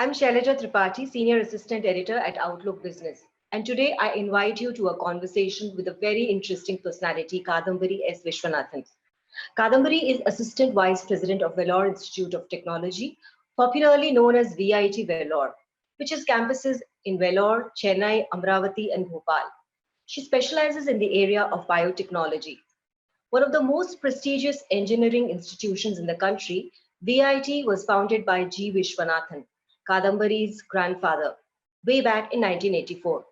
I'm Shailaja Tripathi, Senior Assistant Editor at Outlook Business. And today I invite you to a conversation with a very interesting personality, Kadhambari S Viswanathan. Kadhambari is Assistant Vice President of Vellore Institute of Technology, popularly known as VIT Vellore, which has campuses in Vellore, Chennai, Amravati, and Bhopal. She specializes in the area of biotechnology. One of the most prestigious engineering institutions in the country, VIT was founded by G. Viswanathan, Kadhambari's grandfather, way back in 1984.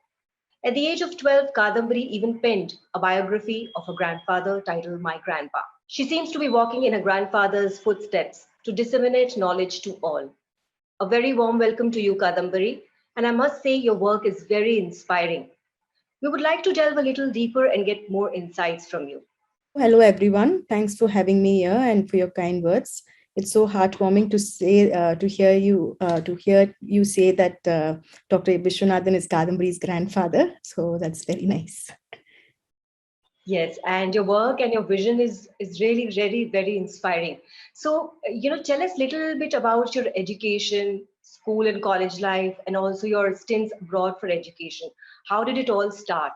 At the age of 12, Kadhambari even penned a biography of her grandfather titled My Grandpa. She seems to be walking in her grandfather's footsteps to disseminate knowledge to all. A very warm welcome to you, Kadhambari, and I must say your work is very inspiring. We would like to delve a little deeper and get more insights from you. Hello, everyone. Thanks for having me here and for your kind words. It's so heartwarming to hear you say that Dr. Vishwanathan is Kadhambari's grandfather. So that's very nice. Yes, and your work and your vision is really very inspiring. So, tell us a little bit about your education, school and college life, and also your stints abroad for education. How did it all start?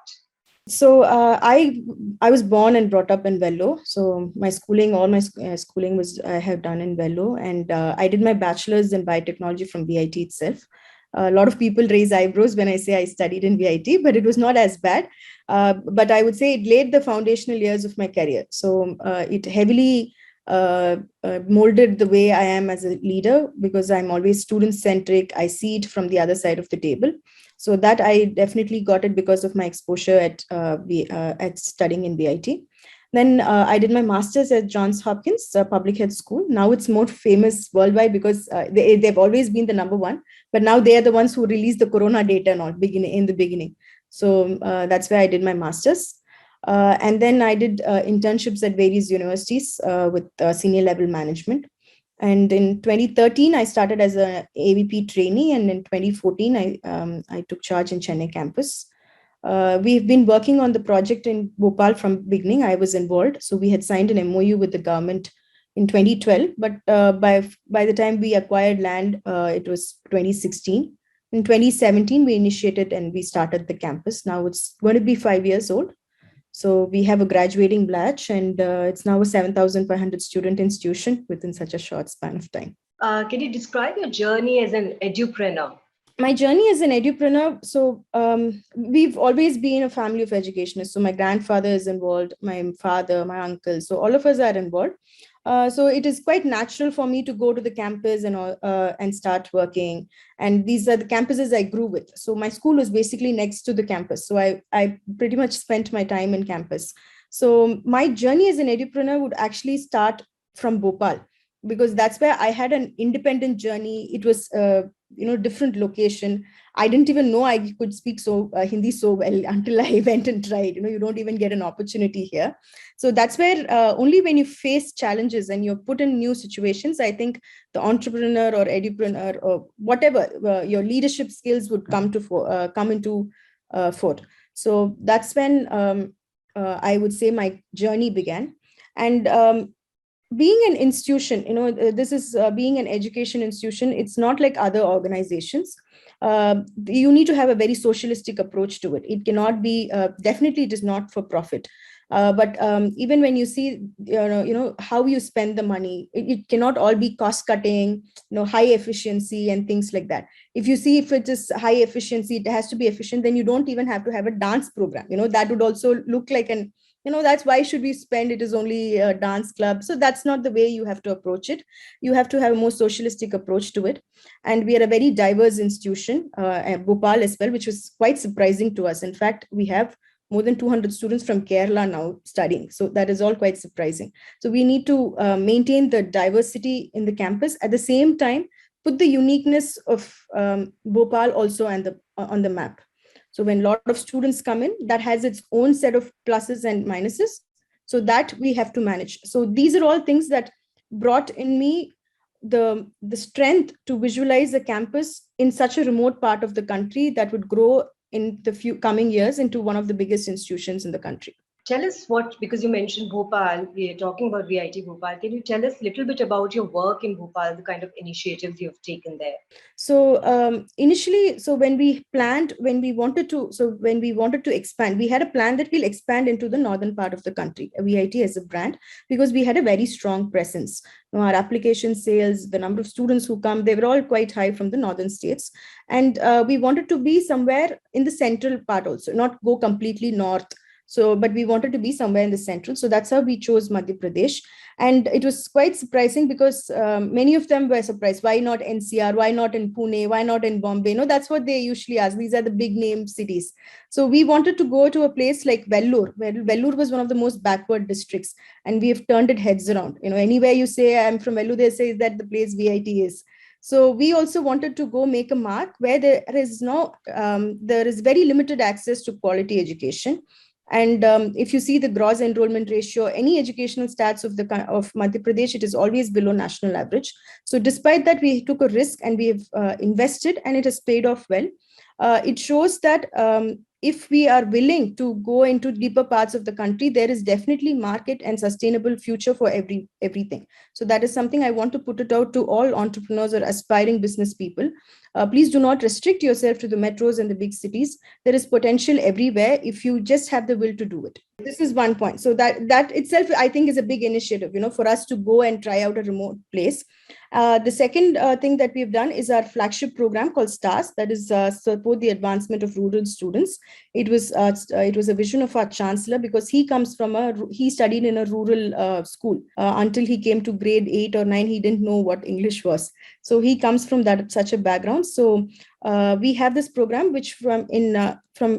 So I was born and brought up in Vellore. So all my schooling was I have done in Vellore, and I did my bachelor's in biotechnology from VIT itself. A lot of people raise eyebrows when I say I studied in VIT, but it was not as bad. But I would say it laid the foundational years of my career. So it heavily molded the way I am as a leader, because I'm always student centric. I see it from the other side of the table. So that I definitely got it because of my exposure at studying in VIT. Then I did my master's at Johns Hopkins Public Health School. Now it's more famous worldwide because they've always been the number one, but now they are the ones who release the corona data and all in the beginning. So that's where I did my master's. And then I did internships at various universities with senior level management. And in 2013, I started as an AVP trainee, and in 2014, I took charge in Chennai campus. We've been working on the project in Bhopal from beginning. I was involved, so we had signed an MOU with the government in 2012. But by the time we acquired land, it was 2016. In 2017, we initiated and we started the campus. Now it's going to be 5 years old. So we have a graduating batch, and it's now a 7,500 student institution within such a short span of time. Can you describe your journey as an edupreneur? My journey as an edupreneur, so we've always been a family of educationists. So my grandfather is involved, my father, my uncle. So all of us are involved. So it is quite natural for me to go to the campus and start working. And these are the campuses I grew with. So my school was basically next to the campus. So I pretty much spent my time in campus. So my journey as an edupreneur would actually start from Bhopal, because that's where I had an independent journey. It was different location. I didn't even know I could speak Hindi so well until I went and tried. You don't even get an opportunity here. So that's where only when you face challenges and you're put in new situations, I think the entrepreneur or edupreneur or whatever your leadership skills would come into forth. So that's when I would say my journey began. And being an institution, this is being an education institution. It's not like other organizations. You need to have a very socialistic approach to it. It cannot be, definitely it is not for profit. But even when you see, how you spend the money, it cannot all be cost cutting, high efficiency and things like that. If it is high efficiency, it has to be efficient, then you don't even have to have a dance program. That would also look like that's why should we spend, it is only a dance club. So that's not the way you have to approach it. You have to have a more socialistic approach to it. And we are a very diverse institution at Bhopal as well, which was quite surprising to us. In fact, we have more than 200 students from Kerala now studying. So that is all quite surprising. So we need to maintain the diversity in the campus. At the same time, put the uniqueness of Bhopal also on the map. So when a lot of students come in, that has its own set of pluses and minuses. So that we have to manage. So these are all things that brought in me the strength to visualize a campus in such a remote part of the country that would grow in the few coming years into one of the biggest institutions in the country. Tell us what, because you mentioned Bhopal, we are talking about VIT Bhopal. Can you tell us a little bit about your work in Bhopal, the kind of initiatives you've taken there? So initially, so when we planned, when we wanted to expand, we had a plan that we'll expand into the northern part of the country, VIT as a brand, because we had a very strong presence. Our application sales, the number of students who come, they were all quite high from the northern states. And we wanted to be somewhere in the central part also, not go completely north. So, but we wanted to be somewhere in the central. So that's how we chose Madhya Pradesh. And it was quite surprising because many of them were surprised. Why not NCR? Why not in Pune? Why not in Bombay? No, that's what they usually ask. These are the big name cities. So we wanted to go to a place like Vellore, where Vellore was one of the most backward districts, and we have turned it heads around. Anywhere you say I'm from Vellore, they say is that the place VIT is. So we also wanted to go make a mark where there is very limited access to quality education. And if you see the gross enrollment ratio, any educational stats of Madhya Pradesh, it is always below national average. So despite that, we took a risk and we have invested, and it has paid off well. It shows that if we are willing to go into deeper parts of the country, there is definitely market and sustainable future for everything. So that is something I want to put it out to all entrepreneurs or aspiring business people. Please do not restrict yourself to the metros and the big cities. There is potential everywhere if you just have the will to do it. This is one point. So that itself, I think, is a big initiative, for us to go and try out a remote place. The second thing that we've done is our flagship program called STARS, that is support the advancement of rural students. It was a vision of our chancellor, because he studied in a rural school until he came to grade 8 or 9. He didn't know what English was. So he comes from such a background. So we have this program, which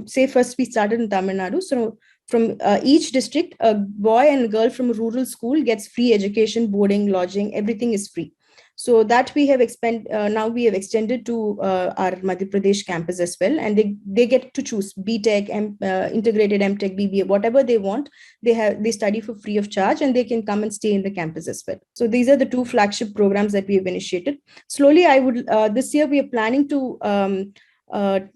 say first we started in Tamil Nadu. So from each district, a boy and a girl from a rural school gets free education, boarding, lodging, everything is free. So that we have now we have extended to our Madhya Pradesh campus as well, and they get to choose BTech, integrated MTech, BBA, whatever they want. They study for free of charge, and they can come and stay in the campus as well. So these are the two flagship programs that we have initiated. Slowly, this year we are planning to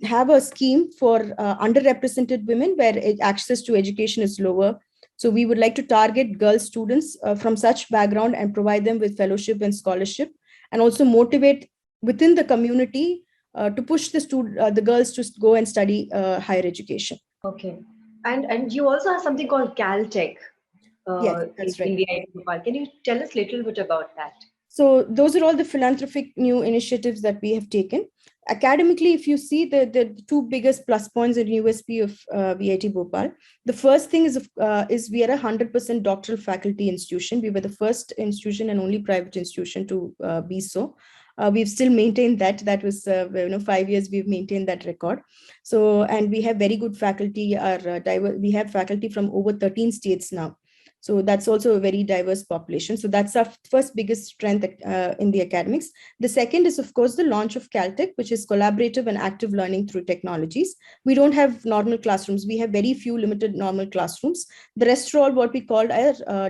have a scheme for underrepresented women where access to education is lower. So we would like to target girl students from such background and provide them with fellowship and scholarship, and also motivate within the community to push the girls to go and study higher education. Okay. And you also have something called Caltech Yes, that's right. in VIT Bhopal. Can you tell us a little bit about that? So those are all the philanthropic new initiatives that we have taken. Academically, if you see the two biggest plus points in USP of VIT Bhopal, the first thing is we are a 100% doctoral faculty institution. We were the first institution and only private institution to be so. We've still maintained that. That was 5 years we've maintained that record. So, and we have very good faculty. We have faculty from over 13 states now. So that's also a very diverse population. So that's our first biggest strength in the academics. The second is, of course, the launch of Caltech, which is collaborative and active learning through technologies. We don't have normal classrooms. We have very few limited normal classrooms. The rest are all what we call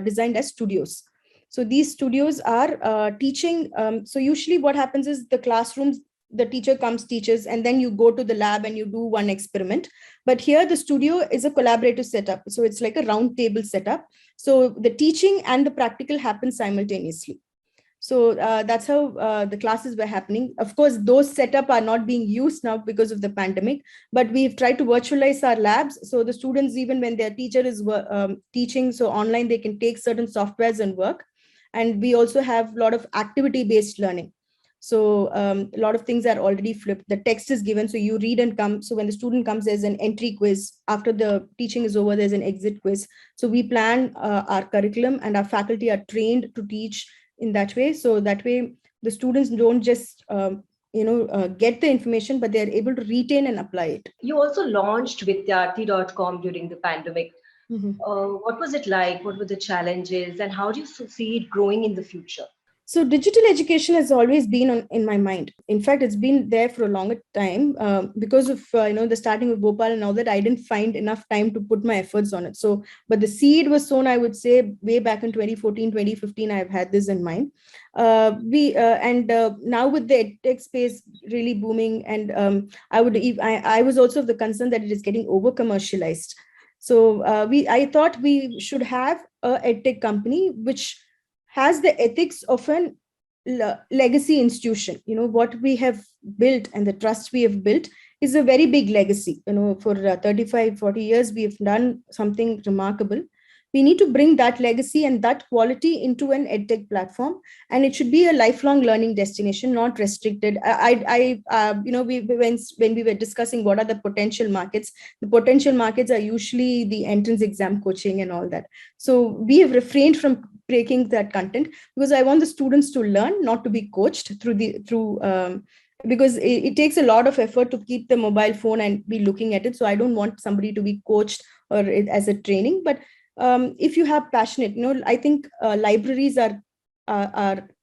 designed as studios. So these studios are teaching. So usually what happens is the classrooms, the teacher comes, teaches, and then you go to the lab and you do one experiment. But here the studio is a collaborative setup. So it's like a round table setup. So the teaching and the practical happen simultaneously. So that's how the classes were happening. Of course, those setup are not being used now because of the pandemic, but we've tried to virtualize our labs. So the students, even when their teacher is teaching, so online, they can take certain softwares and work. And we also have a lot of activity-based learning. So a lot of things are already flipped. The text is given, so you read and come. So when the student comes, there's an entry quiz. After the teaching is over, there's an exit quiz. So we plan our curriculum, and our faculty are trained to teach in that way. So that way, the students don't just get the information, but they're able to retain and apply it. You also launched vidyarthi.com during the pandemic. Mm-hmm. What was it like? What were the challenges, and how do you see it growing in the future? So digital education has always been in my mind. In fact, it's been there for a longer time because of the starting of Bhopal and all that. I didn't find enough time to put my efforts on it. So, but the seed was sown, I would say, way back in 2014, 2015. I've had this in mind. Now with the tech space really booming, and I was also of the concern that it is getting over commercialized. So I thought we should have a edtech company which has the ethics of an legacy institution. What we have built and the trust we have built is a very big legacy. For 35, 40 years, we have done something remarkable. We need to bring that legacy and that quality into an edtech platform, and it should be a lifelong learning destination, not restricted. When we were discussing what are the potential markets are usually the entrance exam coaching and all that. So we have refrained from breaking that content because I want the students to learn, not to be coached because it takes a lot of effort to keep the mobile phone and be looking at it. So I don't want somebody to be coached or as a training. But if you have passionate, I think libraries are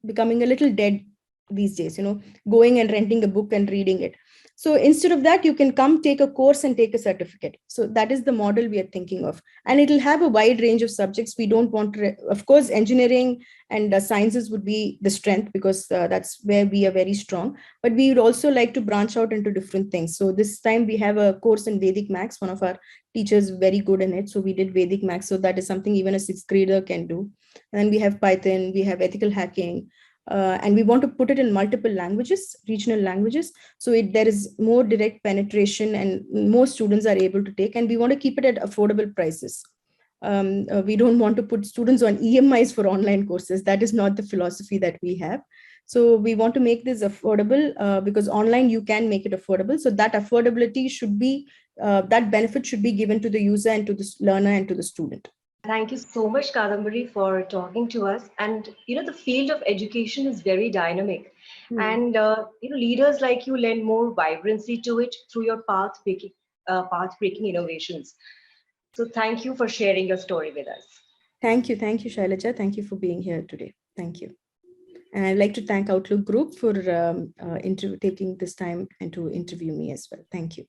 becoming a little dead these days. Going and renting a book and reading it. So instead of that, you can come take a course and take a certificate. So that is the model we are thinking of, and it will have a wide range of subjects. We don't want to, of course, engineering and sciences would be the strength because that's where we are very strong. But we would also like to branch out into different things. So this time we have a course in Vedic Max. One of our teachers very good in it, so we did Vedic Max. So that is something even a sixth grader can do. And then we have Python, we have ethical hacking. And we want to put it in multiple languages, regional languages, so there is more direct penetration and more students are able to take, and we want to keep it at affordable prices. We don't want to put students on EMIs for online courses. That is not the philosophy that we have. So we want to make this affordable because online you can make it affordable. So that affordability should be, that benefit should be given to the user and to the learner and to the student. Thank you so much, Kadhambari, for talking to us. And the field of education is very dynamic, and leaders like you lend more vibrancy to it through your path-breaking innovations. So thank you for sharing your story with us. Thank you, Shailaja. Thank you for being here today. Thank you. And I'd like to thank Outlook Group for taking this time and to interview me as well. Thank you.